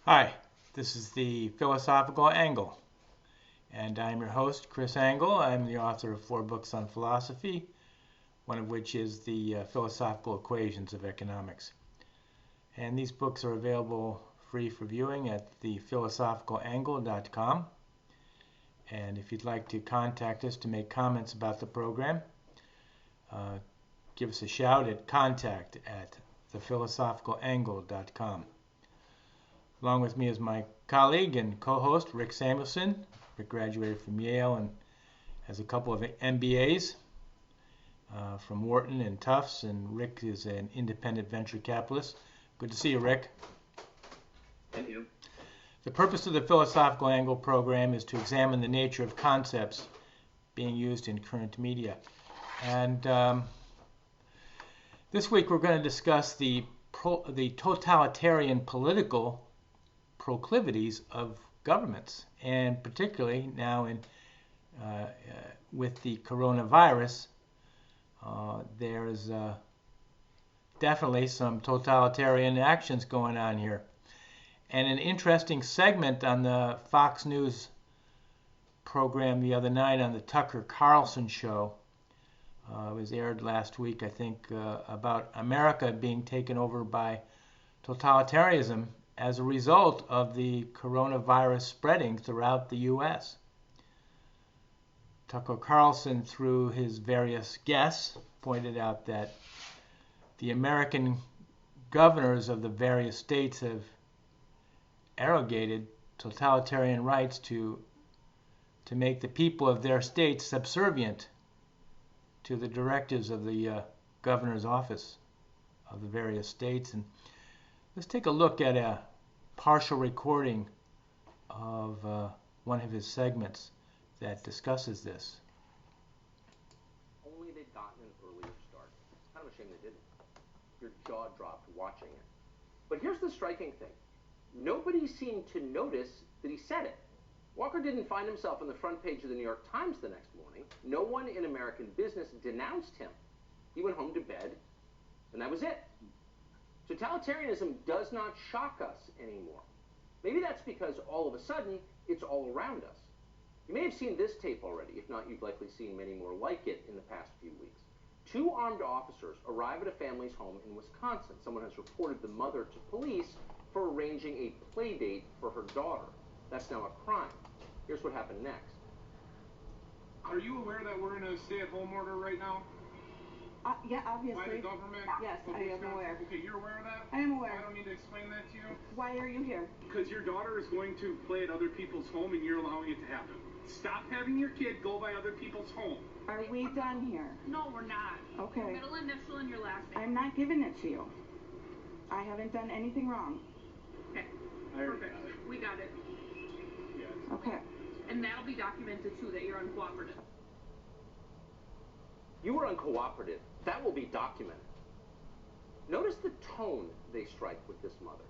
Hi, this is the Philosophical Angle, and I'm your host, Chris Angle. I'm the author of 4 books on philosophy, one of which is the Philosophical Equations of Economics. And these books are available free for viewing at thephilosophicalAngle.com. And if you'd like to contact us to make comments about the program, give us a shout at contact@thephilosophicalAngle.com. Along with me is my colleague and co-host, Rick Samuelson. Rick graduated from Yale and has a couple of MBAs from Wharton and Tufts, and Rick is an independent venture capitalist. Good to see you, Rick. Thank you. The purpose of the Philosophical Angle program is to examine the nature of concepts being used in current media. And this week we're going to discuss the totalitarian political proclivities of governments, and particularly now with the coronavirus, there's definitely some totalitarian actions going on here. And an interesting segment on the Fox News program the other night on the Tucker Carlson show, it was aired last week, I think, about America being taken over by totalitarianism as a result of the coronavirus spreading throughout the U.S. Tucker Carlson, through his various guests, pointed out that the American governors of the various states have arrogated totalitarian rights to make the people of their states subservient to the directives of the governor's office of the various states. And let's take a look at a partial recording of one of his segments that discusses this. Only they'd gotten an earlier start. Kind of a shame they didn't. Your jaw dropped watching it. But here's the striking thing. Nobody seemed to notice that he said it. Walker didn't find himself on the front page of the New York Times the next morning. No one in American business denounced him. He went home to bed, and that was it. Totalitarianism does not shock us anymore. Maybe that's because all of a sudden, it's all around us. You may have seen this tape already. If not, you've likely seen many more like it in the past few weeks. 2 armed officers arrive at a family's home in Wisconsin. Someone has reported the mother to police for arranging a play date for her daughter. That's now a crime. Here's what happened next. Are you aware that we're in a stay-at-home order right now? Yeah, obviously. By the government? Yes, I am aware. Okay, you're aware of that? I am aware. I don't need to explain that to you? Why are you here? Because your daughter is going to play at other people's home and you're allowing it to happen. Stop having your kid go by other people's home. Are we done here? No, we're not. Okay. Your middle initial and your last name. I'm not giving it to you. I haven't done anything wrong. Okay. Perfect. We got it. Yes. Okay. And that'll be documented too, that you're uncooperative. You were uncooperative. That will be documented. Notice the tone they strike with this mother.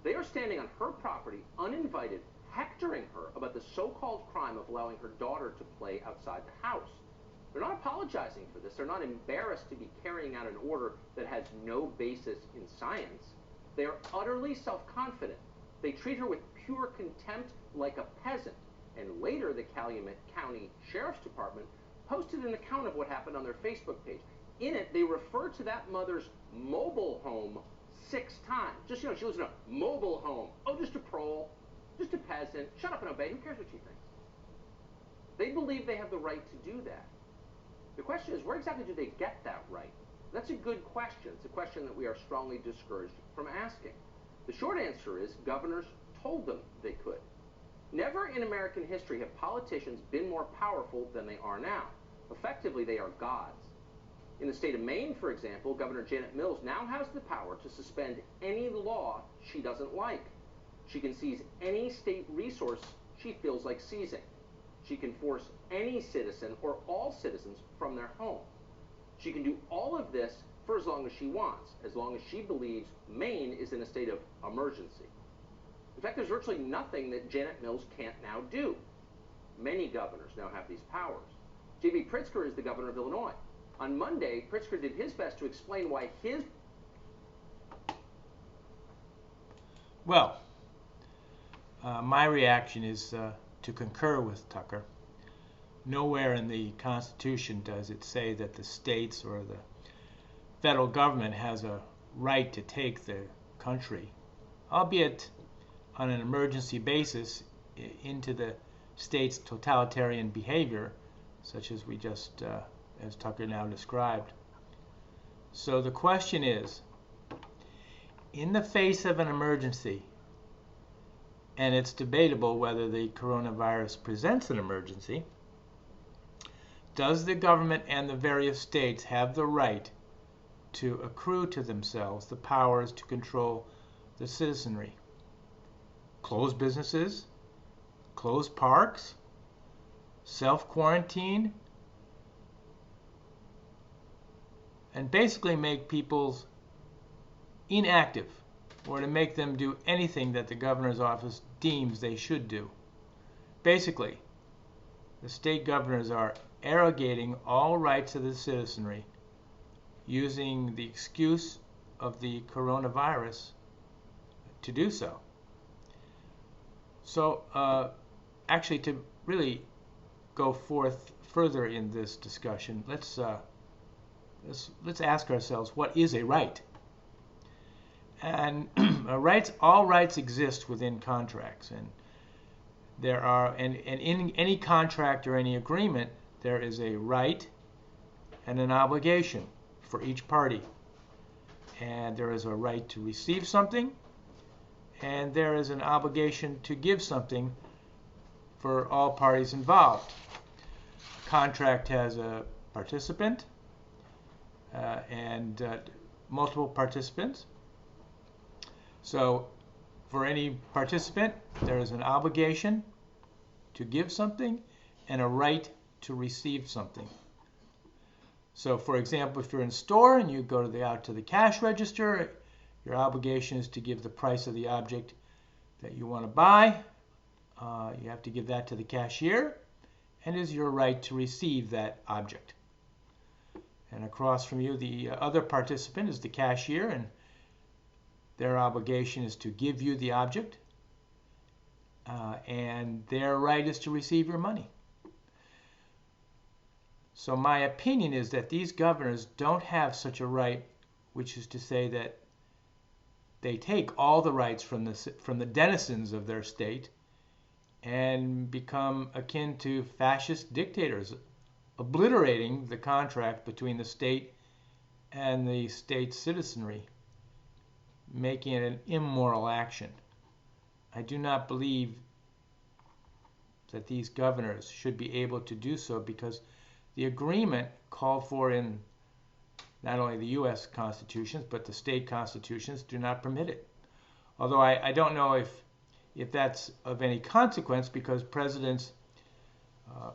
They are standing on her property, uninvited, hectoring her about the so-called crime of allowing her daughter to play outside the house. They're not apologizing for this. They're not embarrassed to be carrying out an order that has no basis in science. They are utterly self-confident. They treat her with pure contempt like a peasant. And later, the Calumet County Sheriff's Department posted an account of what happened on their Facebook page. In it, they refer to that mother's mobile home 6 times. Just, she lives in a mobile home. Oh, just a prole, just a peasant. Shut up and obey. Who cares what she thinks? They believe they have the right to do that. The question is, where exactly do they get that right? That's a good question. It's a question that we are strongly discouraged from asking. The short answer is governors told them they could. Never in American history have politicians been more powerful than they are now. Effectively, they are gods. In the state of Maine, for example, Governor Janet Mills now has the power to suspend any law she doesn't like. She can seize any state resource she feels like seizing. She can force any citizen or all citizens from their home. She can do all of this for as long as she wants, as long as she believes Maine is in a state of emergency. In fact, there's virtually nothing that Janet Mills can't now do. Many governors now have these powers. J.B. Pritzker is the governor of Illinois. On Monday, Pritzker did his best to explain why his... Well, my reaction is to concur with Tucker. Nowhere in the Constitution does it say that the states or the federal government has a right to take the country, albeit on an emergency basis, into the state's totalitarian behavior, such as we just, as Tucker now described. So the question is, in the face of an emergency, and it's debatable whether the coronavirus presents an emergency, does the government and the various states have the right to accrue to themselves the powers to control the citizenry? Close businesses, close parks, self-quarantine, and basically make people inactive, or to make them do anything that the governor's office deems they should do. Basically, the state governors are arrogating all rights of the citizenry using the excuse of the coronavirus to do so. So actually, to really go forth further in this discussion, let's ask ourselves, what is a right? And all rights exist within contracts, and there are, and in any contract or any agreement, there is a right and an obligation for each party. And there is a right to receive something, and there is an obligation to give something for all parties involved. A contract has a participant and multiple participants. So for any participant, there is an obligation to give something and a right to receive something. So for example, if you're in a store and you go out to the cash register, your obligation is to give the price of the object that you want to buy. You have to give that to the cashier, and it is your right to receive that object. And across from you, the other participant is the cashier, and their obligation is to give you the object, and their right is to receive your money. So my opinion is that these governors don't have such a right, which is to say that they take all the rights from the denizens of their state and become akin to fascist dictators, obliterating the contract between the state and the state's citizenry, making it an immoral action. I do not believe that these governors should be able to do so, because the agreement called for in not only the U.S. constitutions, but the state constitutions do not permit it. Although I don't know if that's of any consequence, because presidents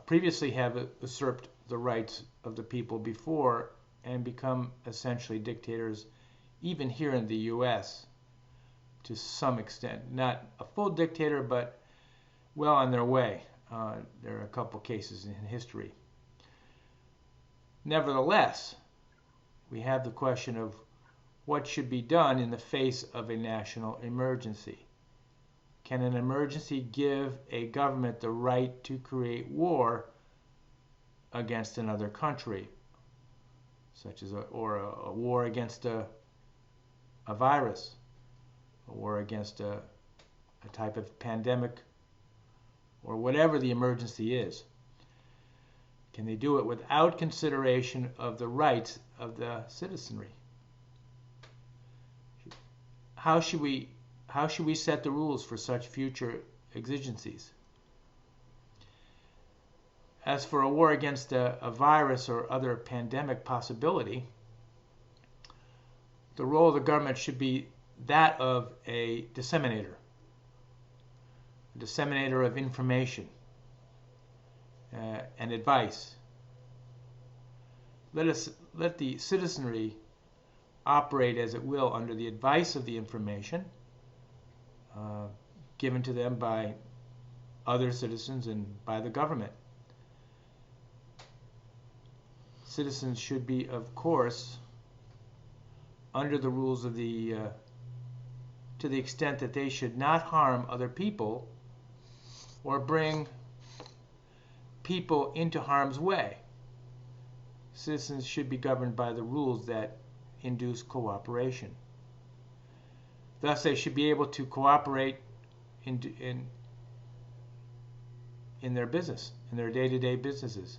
previously have usurped the rights of the people before and become essentially dictators, even here in the U.S. to some extent. Not a full dictator, but well on their way. There are a couple cases in history. Nevertheless, we have the question of what should be done in the face of a national emergency. Can an emergency give a government the right to create war against another country, such as a war against a virus, a war against a type of pandemic, or whatever the emergency is? Can they do it without consideration of the rights of the citizenry? How should we set the rules for such future exigencies? As for a war against a virus or other pandemic possibility, the role of the government should be that of a disseminator of information and advice. Let the citizenry operate as it will under the advice of the information given to them by other citizens and by the government. Citizens should be, of course, under the rules of to the extent that they should not harm other people or bring people into harm's way. Citizens should be governed by the rules that induce cooperation. Thus, they should be able to cooperate in their business, in their day-to-day businesses.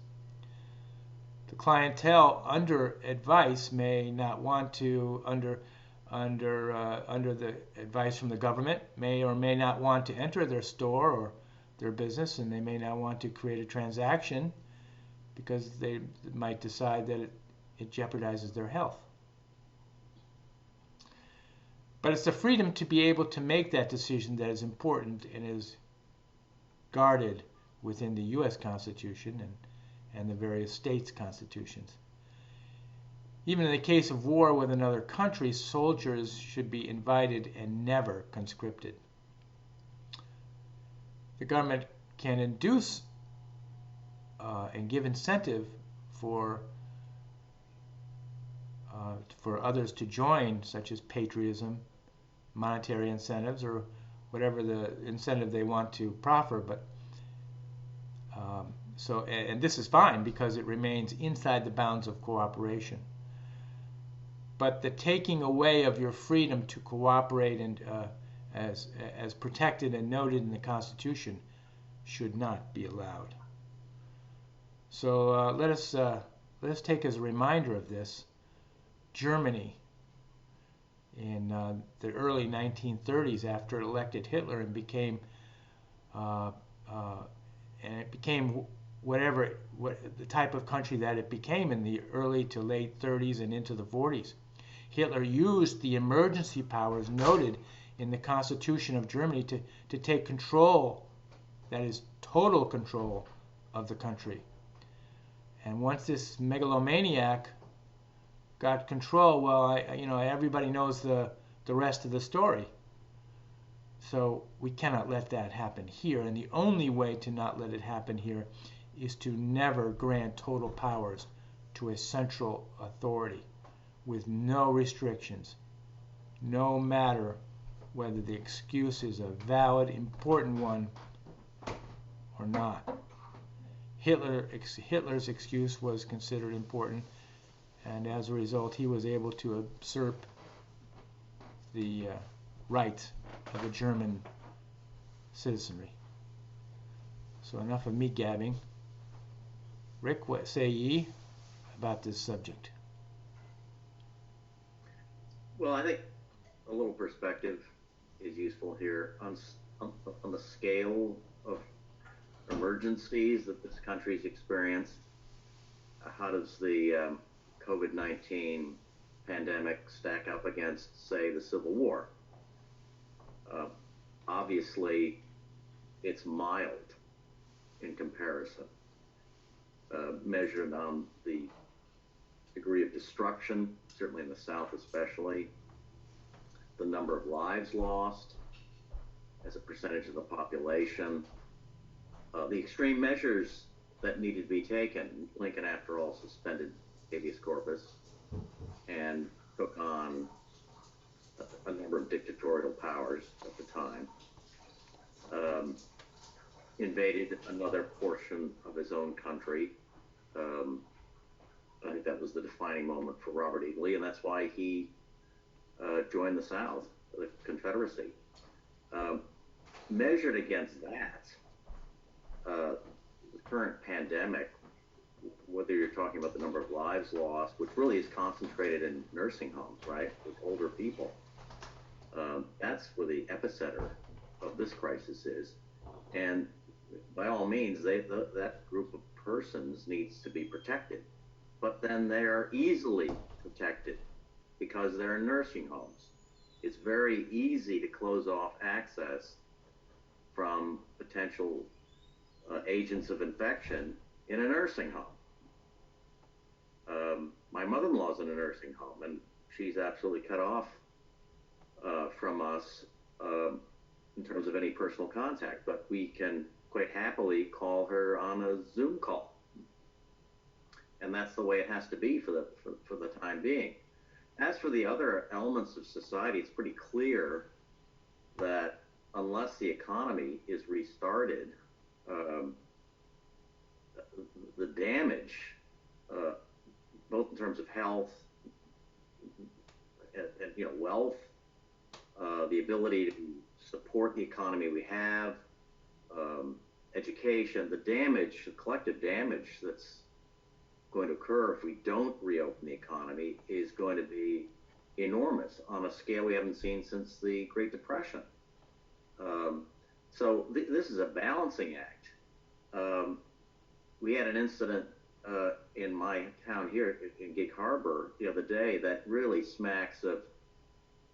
The clientele under advice may not want to, under the advice from the government, may or may not want to enter their store or their business, and they may not want to create a transaction because they might decide that it jeopardizes their health. But it's the freedom to be able to make that decision that is important and is guarded within the U.S. Constitution and the various states' constitutions. Even in the case of war with another country, soldiers should be invited and never conscripted. The government can induce and give incentive for others to join, such as patriotism, monetary incentives, or whatever the incentive they want to proffer. But and this is fine because it remains inside the bounds of cooperation. But the taking away of your freedom to cooperate and as protected and noted in the Constitution should not be allowed. So let us take as a reminder of this Germany in the early 1930s, after it elected Hitler and became what the type of country that it became in the early to late 30s and into the 40s. Hitler used the emergency powers noted in the Constitution of Germany to take control, that is, total control of the country. And once this megalomaniac got control, well, everybody knows the rest of the story. So we cannot let that happen here. And the only way to not let it happen here is to never grant total powers to a central authority with no restrictions, no matter whether the excuse is a valid, important one or not. Hitler's excuse was considered important, and as a result, he was able to usurp the rights of the German citizenry. So enough of me gabbing. Rick, what say ye about this subject? Well, I think a little perspective is useful here on the scale of emergencies that this country's experienced. How does the COVID-19 pandemic stack up against, say, the Civil War? Obviously, it's mild in comparison, measured on the degree of destruction, certainly in the South especially, the number of lives lost as a percentage of the population, the extreme measures that needed to be taken. Lincoln, after all, suspended habeas corpus and took on a number of dictatorial powers at the time, invaded another portion of his own country. I think that was the defining moment for Robert E. Lee, and that's why he joined the South, the Confederacy. Measured against that, the current pandemic, whether you're talking about the number of lives lost, which really is concentrated in nursing homes, right, with older people, that's where the epicenter of this crisis is. And by all means, that group of persons needs to be protected. But then they are easily protected because they're in nursing homes. It's very easy to close off access from potential agents of infection in a nursing home. My mother-in-law's in a nursing home, and she's absolutely cut off from us in terms of any personal contact, but we can quite happily call her on a Zoom call. And that's the way it has to be for the time being. As for the other elements of society, it's pretty clear that unless the economy is restarted um, the damage, both in terms of health and wealth, the ability to support the economy we have, education, the damage, the collective damage that's going to occur if we don't reopen the economy is going to be enormous on a scale we haven't seen since the Great Depression. So this is a balancing act. We had an incident in my town here in Gig Harbor the other day that really smacks of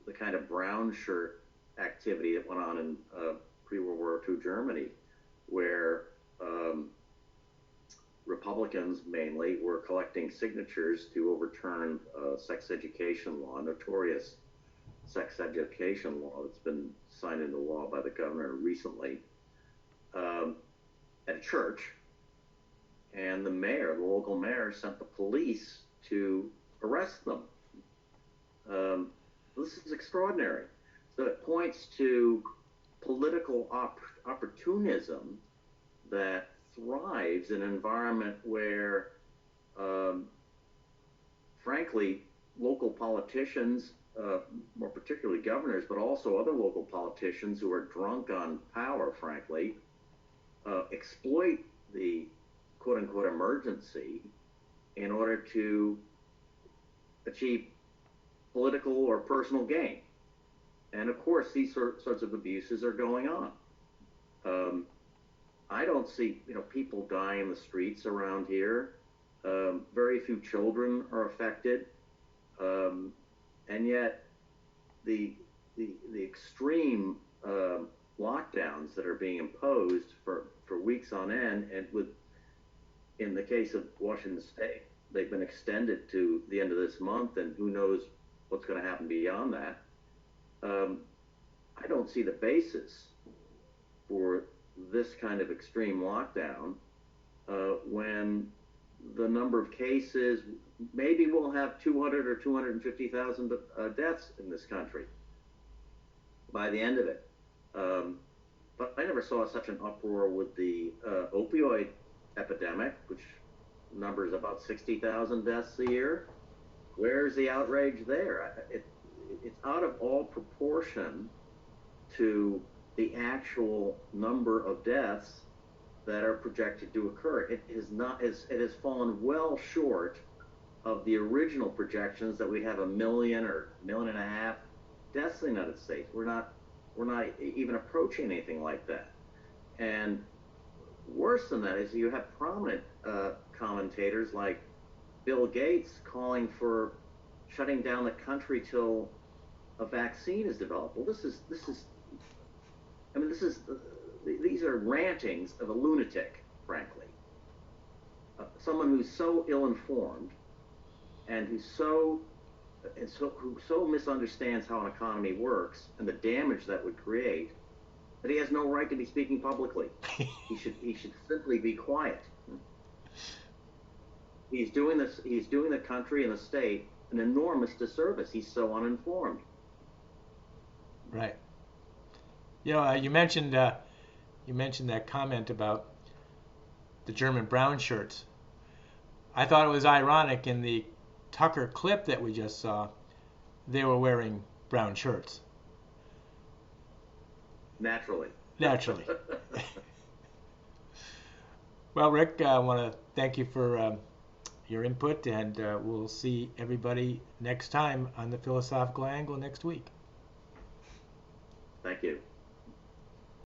the kind of brown shirt activity that went on in pre-World War II Germany, where Republicans mainly were collecting signatures to overturn sex education law, notorious sex education law that's been signed into law by the governor recently, at a church. And the local mayor, sent the police to arrest them. This is extraordinary. So it points to political opportunism that thrives in an environment where, frankly, local politicians, more particularly governors, but also other local politicians who are drunk on power, frankly, exploit the quote-unquote emergency in order to achieve political or personal gain. And of course, these sorts of abuses are going on. I don't see people dying in the streets around here. Very few children are affected, and yet the extreme lockdowns that are being imposed for weeks on end, and in the case of Washington State, they've been extended to the end of this month, and who knows what's going to happen beyond that. I don't see the basis for this kind of extreme lockdown when the number of cases, maybe we'll have 200 or 250,000 deaths in this country by the end of it. But I never saw such an uproar with the opioid epidemic, which numbers about 60,000 deaths a year. Where's the outrage there? It's out of all proportion to the actual number of deaths that are projected to occur. It has fallen well short of the original projections that we'd have 1 million or 1.5 million deaths in the United States. We're not even approaching anything like that. And worse than that is you have prominent commentators like Bill Gates calling for shutting down the country till a vaccine is developed. Well, these are rantings of a lunatic, frankly. Someone who's so ill-informed and who so misunderstands how an economy works and the damage that would create, that he has no right to be speaking publicly. He should simply be quiet. He's doing the country and the state an enormous disservice. He's so uninformed. Right. You mentioned that comment about the German brown shirts. I thought it was ironic in the Tucker clip that we just saw, they were wearing brown shirts. Naturally. Well, Rick, I want to thank you for your input, and we'll see everybody next time on the Philosophical Angle next week. Thank you.